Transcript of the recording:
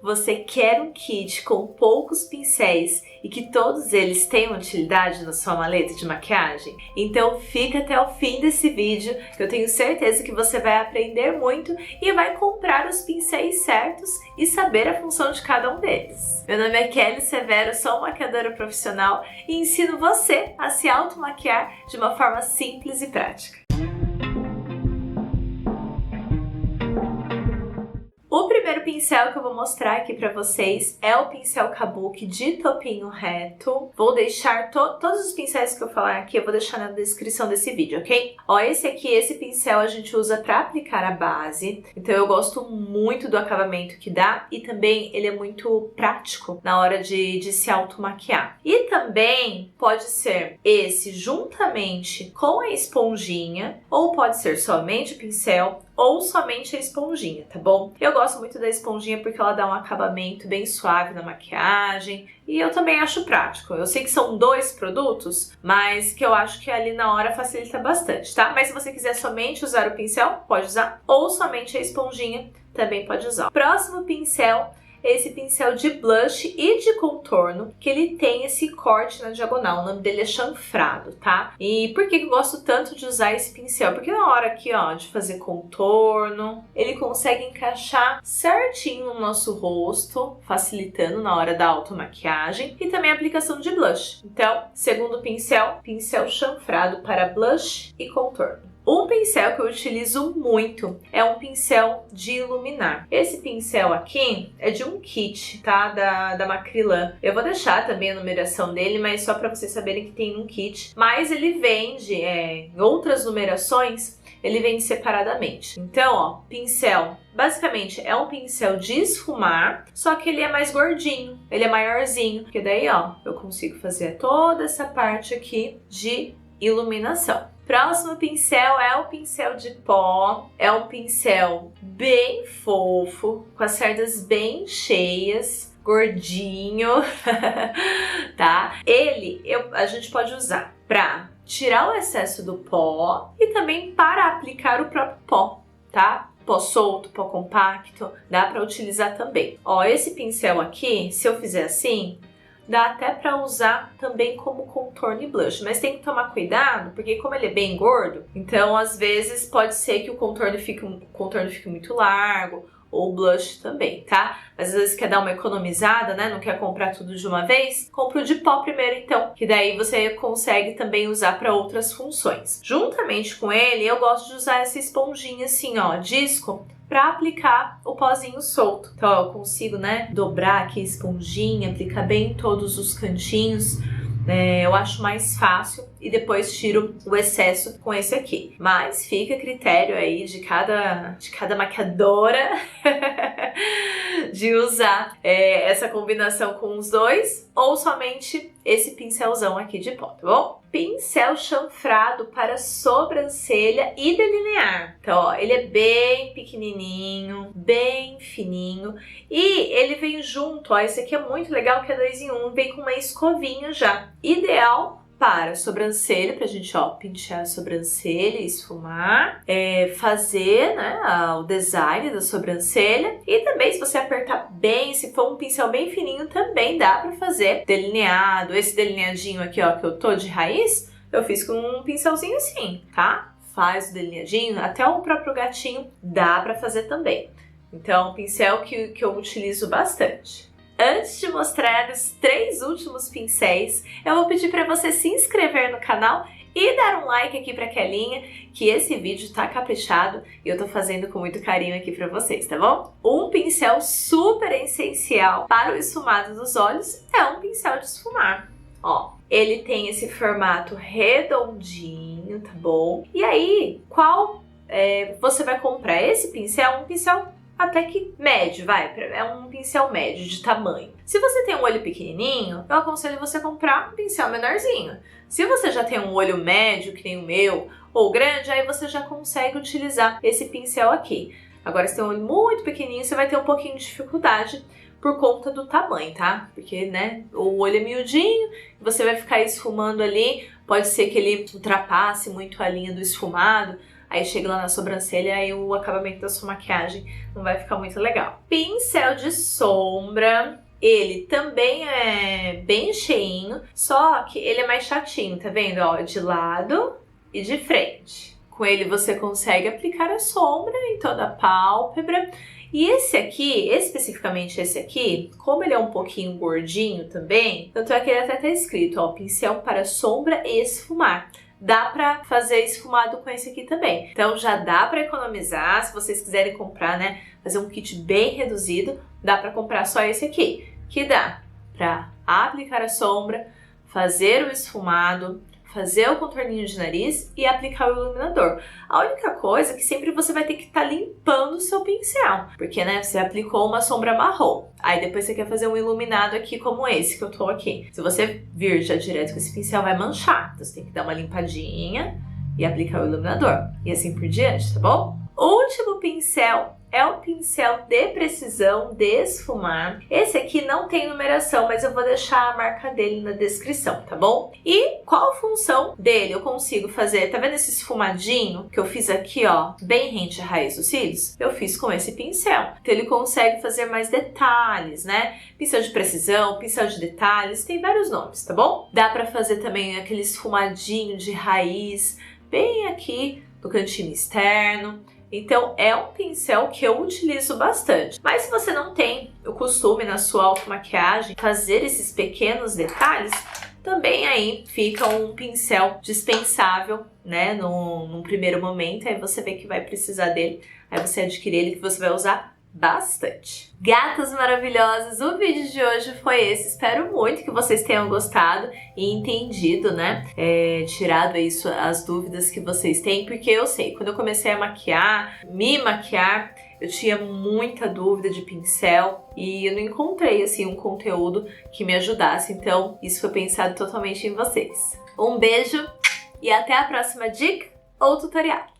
Você quer um kit com poucos pincéis e que todos eles tenham utilidade na sua maleta de maquiagem? Então fica até o fim desse vídeo, que eu tenho certeza que você vai aprender muito e vai comprar os pincéis certos e saber a função de cada um deles. Meu nome é Kelly Severo, sou uma maquiadora profissional e ensino você a se automaquiar de uma forma simples e prática. O primeiro pincel que eu vou mostrar aqui pra vocês é o pincel Kabuki de topinho reto. Vou deixar todos os pincéis que eu falar aqui, eu vou deixar na descrição desse vídeo, ok? Ó, esse pincel a gente usa pra aplicar a base. Então eu gosto muito do acabamento que dá e também ele é muito prático na hora de se automaquiar. E também pode ser esse juntamente com a esponjinha, ou pode ser somente o pincel, ou somente a esponjinha, tá bom? Eu gosto muito da esponjinha porque ela dá um acabamento bem suave na maquiagem e eu também acho prático. Eu sei que são dois produtos, mas que eu acho que ali na hora facilita bastante, tá? Mas se você quiser somente usar o pincel, pode usar, ou somente a esponjinha, também pode usar. Próximo pincel, esse pincel de blush e de contorno, que ele tem esse corte na diagonal, o nome dele é chanfrado, tá? E por que eu gosto tanto de usar esse pincel? Porque na hora aqui, ó, de fazer contorno, ele consegue encaixar certinho no nosso rosto, facilitando na hora da automaquiagem e também a aplicação de blush. Então, segundo pincel, pincel chanfrado para blush e contorno. Um pincel que eu utilizo muito é um pincel de iluminar. Esse pincel aqui é de um kit, tá? Da Macrylan. Eu vou deixar também a numeração dele, mas só para vocês saberem que tem um kit. Mas ele vende em outras numerações, ele vende separadamente. Então, ó, pincel, basicamente é um pincel de esfumar, só que ele é mais gordinho, ele é maiorzinho, porque daí, ó, eu consigo fazer toda essa parte aqui de iluminação. Próximo pincel é o pincel de pó, é um pincel bem fofo, com as cerdas bem cheias, gordinho, tá? A gente pode usar para tirar o excesso do pó e também para aplicar o próprio pó, tá? Pó solto, pó compacto, dá para utilizar também. Ó, esse pincel aqui, se eu fizer assim, dá até para usar também como contorno e blush, mas tem que tomar cuidado, porque como ele é bem gordo, então às vezes pode ser que o contorno fique muito largo, ou o blush também, tá? Mas às vezes quer dar uma economizada, né? Não quer comprar tudo de uma vez? Compra o de pó primeiro então, que daí você consegue também usar para outras funções. Juntamente com ele, eu gosto de usar essa esponjinha assim, ó, disco, para aplicar o pozinho solto. Então, ó, eu consigo, né, dobrar aqui a esponjinha, aplicar bem em todos os cantinhos. Eu acho mais fácil e depois tiro o excesso com esse aqui. Mas fica a critério aí de cada maquiadora de usar essa combinação com os dois ou somente esse pincelzão aqui de pó, tá bom? Pincel chanfrado para sobrancelha e delinear. Então, ó, ele é bem pequenininho, bem fininho e ele vem junto, ó, esse aqui é muito legal que é 2 em 1, vem com uma escovinha já. Ideal para sobrancelha, pra gente, ó, pentear a sobrancelha e esfumar, fazer, né, o design da sobrancelha e também se você apertar bem, se for um pincel bem fininho, também dá pra fazer delineado. Esse delineadinho aqui, ó, que eu tô de raiz, eu fiz com um pincelzinho assim, tá? Faz o delineadinho, até o próprio gatinho dá pra fazer também. Então, um pincel que eu utilizo bastante. Antes de mostrar os 3 últimos pincéis, eu vou pedir para você se inscrever no canal e dar um like aqui para Kelinha, que esse vídeo tá caprichado e eu tô fazendo com muito carinho aqui para vocês, tá bom? Um pincel super essencial para o esfumado dos olhos é um pincel de esfumar. Ó, ele tem esse formato redondinho, tá bom? E aí, qual você vai comprar? Esse pincel, um pincel até que médio, é um pincel médio de tamanho. Se você tem um olho pequenininho, eu aconselho você comprar um pincel menorzinho. Se você já tem um olho médio, que nem o meu, ou grande, aí você já consegue utilizar esse pincel aqui. Agora, se tem um olho muito pequenininho, você vai ter um pouquinho de dificuldade por conta do tamanho, tá? Porque, né, o olho é miudinho, você vai ficar esfumando ali, pode ser que ele ultrapasse muito a linha do esfumado, aí chega lá na sobrancelha e o acabamento da sua maquiagem não vai ficar muito legal. Pincel de sombra. Ele também é bem cheinho, só que ele é mais chatinho, tá vendo? Ó, de lado e de frente. Com ele você consegue aplicar a sombra em toda a pálpebra. E esse aqui, especificamente esse aqui, como ele é um pouquinho gordinho também, tanto é que ele até tá escrito, ó, pincel para sombra e esfumar. Dá pra fazer esfumado com esse aqui também. Então já dá pra economizar, se vocês quiserem comprar, né, fazer um kit bem reduzido, dá pra comprar só esse aqui, que dá pra aplicar a sombra, fazer o esfumado, fazer o contorninho de nariz e aplicar o iluminador. A única coisa é que sempre você vai ter que estar limpando o seu pincel, porque, né, você aplicou uma sombra marrom. Aí depois você quer fazer um iluminado aqui como esse que eu tô aqui. Se você vir já direto com esse pincel, vai manchar. Então você tem que dar uma limpadinha e aplicar o iluminador. E assim por diante, tá bom? O último pincel é o pincel de precisão de esfumar. Esse aqui não tem numeração, mas eu vou deixar a marca dele na descrição, tá bom? E qual a função dele? Eu consigo fazer, tá vendo esse esfumadinho que eu fiz aqui, ó, bem rente à raiz dos cílios? Eu fiz com esse pincel. Então ele consegue fazer mais detalhes, né? Pincel de precisão, pincel de detalhes, tem vários nomes, tá bom? Dá pra fazer também aquele esfumadinho de raiz, bem aqui no cantinho externo. Então é um pincel que eu utilizo bastante. Mas se você não tem o costume na sua automaquiagem fazer esses pequenos detalhes, também aí fica um pincel dispensável, né, num primeiro momento. Aí você vê que vai precisar dele, aí você adquire ele que você vai usar bastante. Gatas maravilhosas, o vídeo de hoje foi esse. Espero muito que vocês tenham gostado e entendido, né? Tirado aí as dúvidas que vocês têm, porque eu sei, quando eu comecei a me maquiar, eu tinha muita dúvida de pincel e eu não encontrei, assim, um conteúdo que me ajudasse. Então, isso foi pensado totalmente em vocês. Um beijo e até a próxima dica ou tutorial.